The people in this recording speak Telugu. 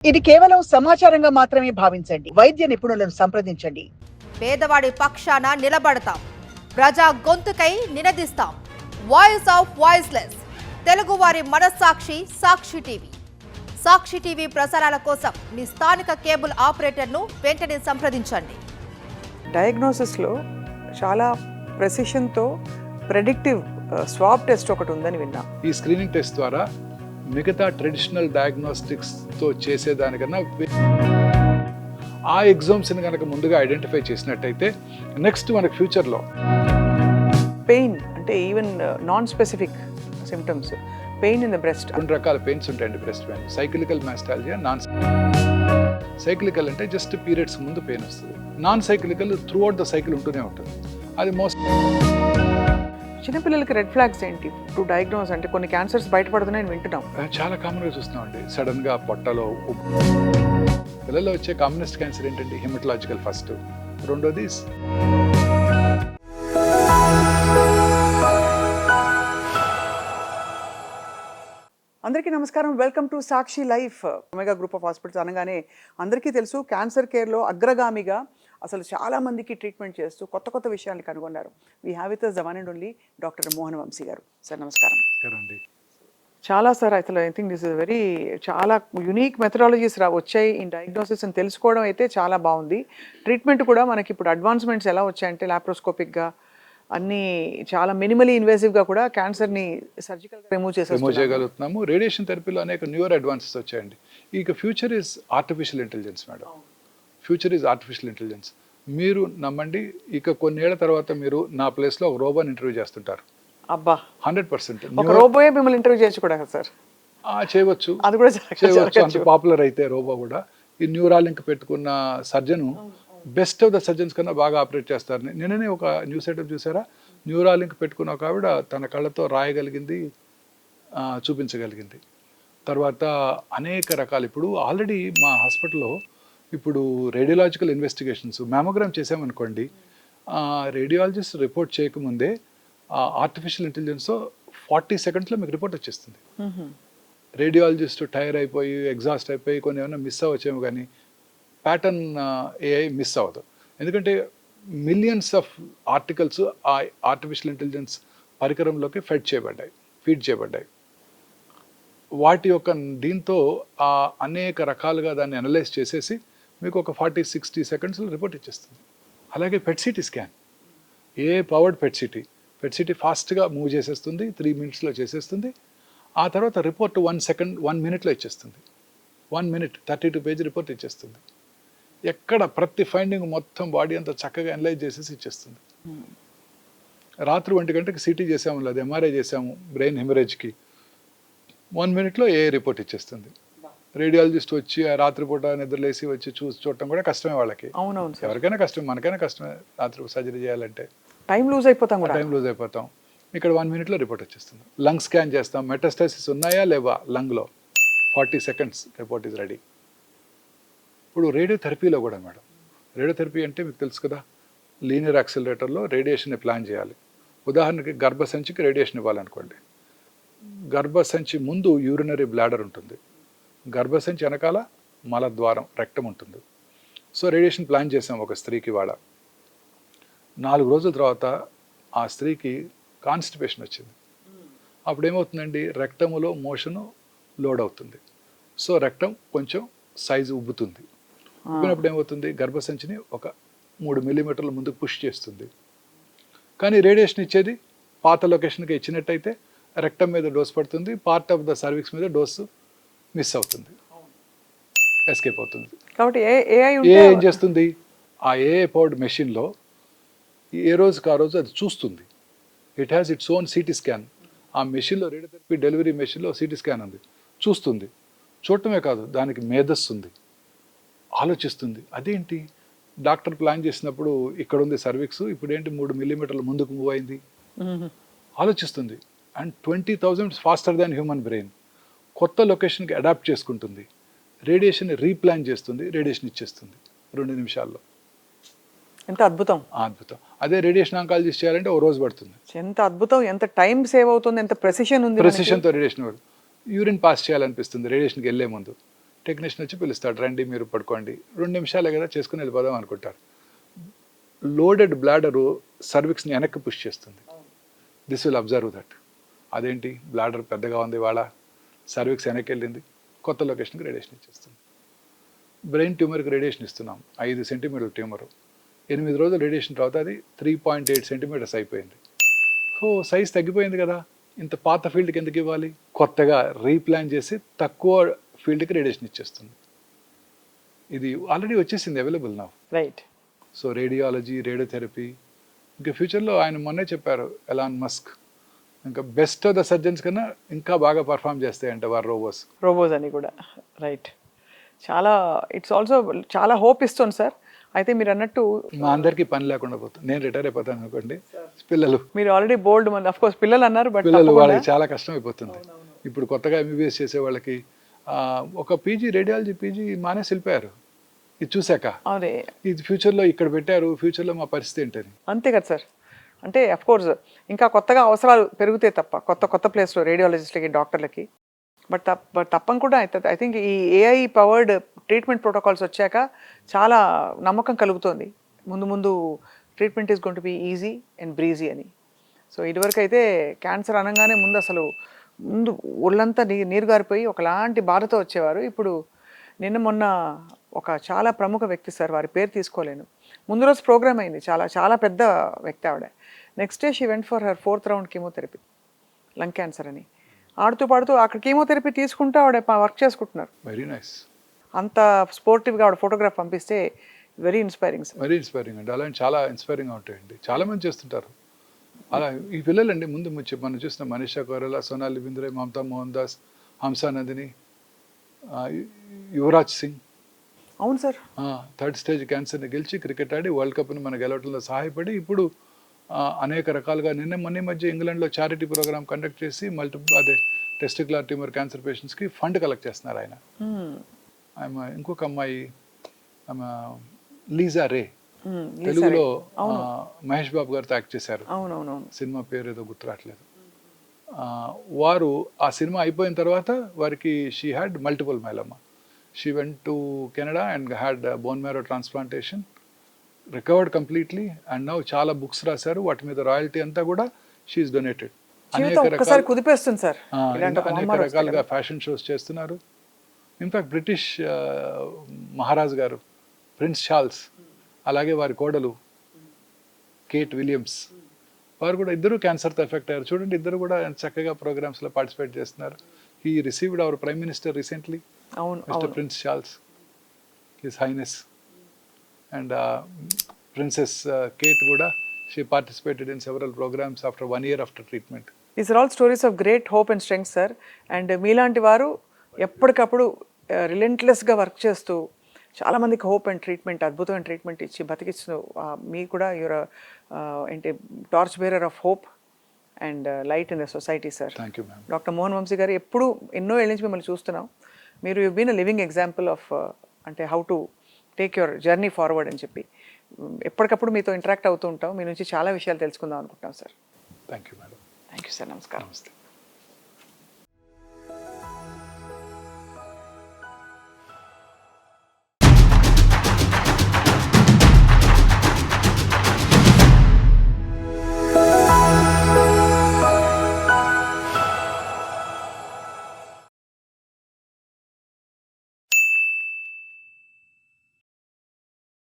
ఇది కేవలం సమాచారంగా మాత్రమే భావించండి. వైద్య నిపుణులను సంప్రదించండి. పేదవాడి పక్షాన నిలబడతాం, ప్రజా గొంతుకై నినదిస్తాం. వాయిస్ ఆఫ్ వాయిస్లెస్, తెలుగువారి మనస్సాక్షి సాక్షి టీవీ. సాక్షి టీవీ ప్రసారాల కోసం మీ స్థానిక కేబుల్ ఆపరేటర్ను వెంటనే సంప్రదించండి. డయాగ్నోసిస్లో చాలా ప్రెసిషన్తో ప్రెడిక్టివ్ స్వాబ్ టెస్ట్ ఒకటి ఉందని విన్నా. ఈ స్క్రీనింగ్ టెస్ట్ ద్వారా మిగతా ట్రెడిషనల్ డయాగ్నోస్టిక్స్తో చేసేదానికన్నా ఆ ఎగ్జామ్స్ని కనుక ముందుగా ఐడెంటిఫై చేసినట్టయితే నెక్స్ట్ మనకు ఫ్యూచర్లో పెయిన్ అంటే even non specific symptoms, pain in the breast. రెండు రకాల పెయిన్స్ ఉంటాయండి breast pain. Cyclical mastalgia, non cyclical అంటే జస్ట్ పీరియడ్స్ ముందు పెయిన్ వస్తుంది. Non cyclical throughout the cycle ఉంటూనే ఉంటుంది. అది మోస్ట్. చిన్నపిల్లలకి రెడ్ ఫ్లాగ్స్ ఏంటి టు డయాగ్నోస్? అంటే కొన్ని క్యాన్సర్స్ బయటపడుతున్నాయని వింటున్నాం. చాలా కామన్గా చూస్తున్నాం అండి. సడన్గా పొట్టలో పిల్లల్లో వచ్చే కామనెస్ట్ క్యాన్సర్ ఏంటంటే హిమటలాజికల్ ఫస్ట్, రెండోది అందరికీ నమస్కారం. Welcome to Sakshi life. Omega group of hospitals అనగానే అందరికీ తెలుసు, క్యాన్సర్ కేర్లో అగ్రగామిగా అసలు చాలా మందికి ట్రీట్మెంట్ చేస్తూ కొత్త కొత్త విషయాన్ని కనుగొన్నారు. We have with us the one and only doctor Mohan Vamsi గారు. సార్ నమస్కారం. చాలా సార్, అసలు I think this is very చాలా యునీక్ మెథడాలజీస్ వచ్చాయి ఇన్ డయాగ్నోసిస్ అని తెలుసుకోవడం అయితే చాలా బాగుంది. ట్రీట్మెంట్ కూడా మనకి ఇప్పుడు అడ్వాన్స్మెంట్స్ ఎలా వచ్చాయంటే లాప్రోస్కోపిక్గా అన్ని చాలా మినిమలీ ఇన్వేసివ్గా కూడా క్యాన్సర్ని సర్జికల్గా రిమూవ్ చేయగలుగుతున్నాము. రేడియేషన్ థెరపీలో అనేక న్యూయర్ అడ్వాన్సెస్ వచ్చాయండి. ఇక future is artificial intelligence madam. Future is artificial intelligence. మీరు నమ్మండి, ఇక కొన్నేళ్ల తర్వాత మీరు నా ప్లేస్లో ఒక రోబోని ఇంటర్వ్యూ చేస్తుంటారు. అబ్బా, 100%. ఒక రోబోయే మిమ్మల్ని ఇంటర్వ్యూ చేయొచ్చు కూడా సార్? చేయవచ్చు, అది కూడా చేయవచ్చు. అంత పాపులర్ అయితే రోబో కూడా. ఈ న్యూరాలింక్ పెట్టుకున్న surgeon best of the surgeons కన్నా బాగా ఆపరేట్ చేస్తారు. నిన్ననే ఒక న్యూస్ ఐటమ్ చూసారా? న్యూరాలింక్ పెట్టుకున్న ఒక ఆవిడ తన కళ్ళతో రాయగలిగింది, చూపించగలిగింది. తర్వాత అనేక రకాలు. ఇప్పుడు ఆల్రెడీ మా హాస్పిటల్లో ఇప్పుడు రేడియోలాజికల్ ఇన్వెస్టిగేషన్స్, మ్యామోగ్రామ్ చేసామనుకోండి, రేడియాలజిస్ట్ రిపోర్ట్ చేయకముందే ఆర్టిఫిషియల్ ఇంటెలిజెన్స్తో 40 సెకండ్స్లో మీకు రిపోర్ట్ వచ్చేస్తుంది. రేడియాలజిస్ట్ టైర్ అయిపోయి ఎగ్జాస్ట్ అయిపోయి కొన్ని ఏమైనా మిస్ అవ్వచ్చేమో, కానీ ప్యాటర్న్ ఏఐ మిస్ అవ్వదు. ఎందుకంటే మిలియన్స్ ఆఫ్ ఆర్టికల్స్ ఆ ఆర్టిఫిషియల్ ఇంటెలిజెన్స్ పరికరంలోకి ఫీడ్ చేయబడ్డాయి. వాటి యొక్క దీంతో అనేక రకాలుగా దాన్ని అనలైజ్ చేసేసి మీకు ఒక 40-60 సెకండ్స్లో రిపోర్ట్ ఇచ్చేస్తుంది. అలాగే పెట్ సిటీ స్కాన్, ఏ పవర్డ్ పెట్ సిటీ ఫాస్ట్గా మూవ్ చేసేస్తుంది, 3 మినిట్స్లో చేసేస్తుంది. ఆ తర్వాత రిపోర్ట్ 1 మినిట్లో ఇచ్చేస్తుంది. 1 మినిట్ 32 పేజీ రిపోర్ట్ ఇచ్చేస్తుంది. ఎక్కడ ప్రతి ఫైండింగ్ మొత్తం బాడీ అంతా చక్కగా అనలైజ్ చేసేసి ఇచ్చేస్తుంది. రాత్రి 1 గంటకి సిటీ చేసాము, లేదా ఎంఆర్ఐ చేసాము బ్రెయిన్ హెమరేజ్కి, 1 మినిట్లో ఏ రిపోర్ట్ ఇచ్చేస్తుంది. రేడియాలజిస్ట్ వచ్చి ఆ రాత్రిపూట నిద్రలేసి వచ్చి చూడటం కూడా కష్టమే వాళ్ళకి. అవునవును, ఎవరికైనా కష్టం, మనకైనా కష్టమే. రాత్రి సర్జరీ చేయాలంటే టైం లూజ్ అయిపోతాం. ఇక్కడ 1 మినిట్లో రిపోర్ట్ వచ్చేస్తుంది. లంగ్ స్కాన్ చేస్తాం, మెటాస్టాసిస్ ఉన్నాయా లేవా లంగ్లో, 40 సెకండ్స్ రిపోర్ట్ ఈజ్ రెడీ. ఇప్పుడు రేడియోథెరపీలో కూడా మేడం, రేడియోథెరపీ అంటే మీకు తెలుసు కదా, లీనియర్ యాక్సిలరేటర్లో రేడియేషన్ ప్లాన్ చేయాలి. ఉదాహరణకి గర్భసంచికి రేడియేషన్ ఇవ్వాలనుకోండి. గర్భసంచి ముందు యూరినరీ బ్లాడర్ ఉంటుంది, గర్భసంచి వెనకాల మలద్వారం రెక్టం ఉంటుంది. సో రేడియేషన్ ప్లాన్ చేసాం ఒక స్త్రీకి. వాళ్ళ 4 రోజుల తర్వాత ఆ స్త్రీకి కాన్స్టిపేషన్ వచ్చింది. అప్పుడు ఏమవుతుందండి, రెక్టములో మోషను లోడ్ అవుతుంది. సో రెక్టం కొంచెం సైజు ఉబ్బుతుంది. ఉబ్బినప్పుడు ఏమవుతుంది, గర్భసంచిని ఒక 3 మిల్లీమీటర్ల ముందుకు పుష్ చేస్తుంది. కానీ రేడియేషన్ ఇచ్చేది పాత లొకేషన్కి ఇచ్చినట్టయితే రెక్టం మీద డోస్ పడుతుంది, పార్ట్ ఆఫ్ ద సర్విక్స్ మీద డోసు మిస్ అవుతుంది, ఎస్కేప్ అవుతుంది. కాబట్టి ఏం చేస్తుంది, ఆ ఏఐ పవర్డ్ మెషిన్లో ఏ రోజుకి ఆ రోజు అది చూస్తుంది. It has its own CT scan. ఆ మెషిన్లో, రేడియోథెరపీ డెలివరీ మెషిన్లో సిటీ స్కాన్ ఉంది, చూస్తుంది. చూడటమే కాదు, దానికి మేధస్సు ఉంది, ఆలోచిస్తుంది. అదేంటి, డాక్టర్ ప్లాన్ చేసినప్పుడు ఇక్కడ ఉంది సర్విక్స్, ఇప్పుడు ఏంటి 3 మిల్లీమీటర్ల ముందుకు మూవ్ అయింది, ఆలోచిస్తుంది. And 20,000 faster than human brain. కొత్త లొకేషన్కి అడాప్ట్ చేసుకుంటుంది, రేడియేషన్ రీప్లాన్ చేస్తుంది, రేడియేషన్ ఇచ్చేస్తుంది 2 నిమిషాల్లో. ఎంత అద్భుతం. అద్భుతం. అదే రేడియేషన్ ఆంకాలజిస్ట్ చేయాలంటే 1 రోజు పడుతుంది. ఎంత అద్భుతం, ఎంత టైం సేవ్ అవుతుంది, ఎంత ప్రెసిషన్ ఉంది. ప్రెసిషన్తో రేడియేషన్ యూరిన్ పాస్ చేయాలనిపిస్తుంది రేడియేషన్కి వెళ్ళే ముందు. టెక్నీషియన్ వచ్చి పిలుస్తాడు, రండి మీరు పడుకోండి, 2 నిమిషాలే కదా చేసుకుని వెళ్ళిపోదాం అనుకుంటారు. లోడెడ్ బ్లాడరు సర్విక్స్ని వెనక్కి పుష్ చేస్తుంది. This will observe that. అదేంటి బ్లాడర్ పెద్దగా ఉంది, వాళ్ళ సర్విక్స్ వెనక్కి వెళ్ళింది, కొత్త లొకేషన్కి రేడియేషన్ ఇచ్చేస్తుంది. బ్రెయిన్ ట్యూమర్కి రేడియేషన్ ఇస్తున్నాం, 5 సెంటీమీటర్ల ట్యూమర్, 8 రోజులు రేడియేషన్ తర్వాత అది 3.8 సెంటీమీటర్స్ అయిపోయింది. సో సైజ్ తగ్గిపోయింది కదా, ఇంత పాత ఫీల్డ్కి ఎందుకు ఇవ్వాలి, కొత్తగా రీప్లాన్ చేసి తక్కువ ఫీల్డ్కి రేడియేషన్ ఇచ్చేస్తుంది. ఇది ఆల్రెడీ వచ్చేసింది, అవైలబుల్ నా. రైట్. సో రేడియాలజీ, రేడియోథెరపీ, ఇంకా ఫ్యూచర్లో ఆయన మొన్నే చెప్పారు ఎలాన్ మస్క్, ఇంకా బెస్ట్ ఆఫ్ ద సర్జన్స్ కన్నా ఇంకా బాగా పర్ఫామ్ చేస్తాయంట వారు రోబోస్ అని కూడా. రైట్. చాలా ఇట్స్ ఆల్సో చాలా హోప్ ఇస్తుంది సార్. అయితే మీరు అన్నట్టు మా అందరికీ పని లేకుండా పోతుంది, నేను రిటైర్ అయిపోతాను అనుకోండి, పిల్లలు మీరు ఆల్రెడీ బోల్డ్ మంది అఫ్ కోర్స్ పిల్లలు అన్నారు, బట్ పిల్లలు వాళ్ళకి చాలా కష్టం అయిపోతుంది. ఇప్పుడు కొత్తగా ఎంబీబీఎస్ చేసే వాళ్ళకి ఒక పీజీ రేడియాలజీ పీజీ మానేసి వెళ్ళిపోయారు. ఇది చూశాక అదే ఇది ఫ్యూచర్లో ఇక్కడ పెట్టారు, ఫ్యూచర్లో మా పరిస్థితి ఏంటని. అంతే కదా సార్. అంటే అఫ్ కోర్స్ ఇంకా కొత్తగా అవసరాలు పెరిగితే తప్ప కొత్త ప్లేస్లో రేడియాలజిస్ట్లకి, డాక్టర్లకి, బట్ తప్పకుండా ఐ థింక్ ఈ ఏఐ పవర్డ్ ట్రీట్మెంట్ ప్రోటోకాల్స్ వచ్చాక చాలా నమ్మకం కలుగుతుంది. ముందు treatment is going to be easy and breezy అని. సో ఇదివరకు అయితే క్యాన్సర్ అనగానే ముందు ఒళ్ళంతా నీరు గారిపోయి ఒకలాంటి బాధతో వచ్చేవారు. ఇప్పుడు మొన్న ఒక చాలా ప్రముఖ వ్యక్తి సార్, వారి పేరు తీసుకోలేను, ముందు రోజు ప్రోగ్రామ్ అయింది, చాలా పెద్ద వ్యక్తి ఆవిడ. Next day she went for her 4th round chemotherapy, lung cancer అని. ఆడుతూ పాడుతూ అక్కడ కీమోథెరపీ తీసుకుంటూ ఆవిడ వర్క్ చేసుకుంటున్నారు. Very nice. అంత స్పోర్టివ్గా ఆవిడ ఫోటోగ్రాఫ్ పంపిస్తే very inspiring sir. Very inspiring అండి, అలాంటి చాలా ఇన్స్పైరింగ్గా ఉంటాయండి, చాలా మంది చేస్తుంటారు అలా. ఈ పిల్లలండి ముందు మనం చూసిన మనీషా కొయిరాలా, సోనాలి బింద్రే, మమతా మోహన్ దాస్, హంసా నందిని, యువరాజ్ సింగ్. అవును సార్. 3rd స్టేజ్ క్యాన్సర్ని గెలిచి క్రికెట్ ఆడి వరల్డ్ కప్ని మన గెలవడంలో సహాయపడి ఇప్పుడు అనేక రకాలుగా మొన్న మధ్య ఇంగ్లాండ్లో చారిటీ ప్రోగ్రామ్ కండక్ట్ చేసి టెస్టిక్యులర్ ట్యూమర్ క్యాన్సర్ పేషెంట్స్కి ఫండ్ కలెక్ట్ చేస్తున్నారు ఆయన. ఆమె ఇంకొక అమ్మాయి ఆమె లీజా రే, తెలుగులో మహేష్ బాబు గారితో యాక్ట్ చేశారు, సినిమా పేరు ఏదో గుర్తురావట్లేదు. వారు ఆ సినిమా అయిపోయిన తర్వాత వారికి she had multiple myeloma. She went to Canada and had bone marrow transplantation, recovered completely, and now చాలా బుక్స్ రాశారు, వాటి మీద రాయల్టీ అంతా కూడా షీఈస్ డొనేటెడ్. అనేక రకాలుగా ఫ్యాషన్ షోస్ చేస్తున్నారు. ఇన్ఫాక్ట్ బ్రిటిష్ మహారాజు గారు ప్రిన్స్ చార్ల్స్, అలాగే వారి కోడలు కేట్ విలియమ్స్, వారు కూడా ఇద్దరు క్యాన్సర్తో ఎఫెక్ట్ అయ్యారు. చూడండి, ఇద్దరు కూడా చక్కగా ప్రోగ్రామ్స్లో పార్టిసిపేట్ చేస్తున్నారు. He received our prime minister recently, mister Prince Charles, his highness, and Princess Kate కూడా, she participated in several programmes after 1 year after treatment. These are all stories of great hope and strength sir. And మీలాంటి వారు ఎప్పటికప్పుడు రిలెంట్లెస్గా వర్క్ చేస్తూ చాలామందికి హోప్ అండ్ ట్రీట్మెంట్, అద్భుతమైన ట్రీట్మెంట్ ఇచ్చి బతికిస్తూ మీ కూడా యూర్ ఏంటి torch bearer of hope and light in the society sir. Thank you ma'am. Doctor Mohan Vamsi garu, ఎప్పుడు ఎన్నో ఏళ్ళ నుంచి మిమ్మల్ని చూస్తున్నాం. మీరు you been a living example of అంటే how to take your journey forward అని చెప్పి ఎప్పటికప్పుడు మీతో ఇంటరాక్ట్ అవుతూ ఉంటాం. మీ నుంచి చాలా విషయాలు తెలుసుకుందాం అనుకుంటాం sir. Thank you madam. Thank you sir. నమస్కారం. నమస్తే.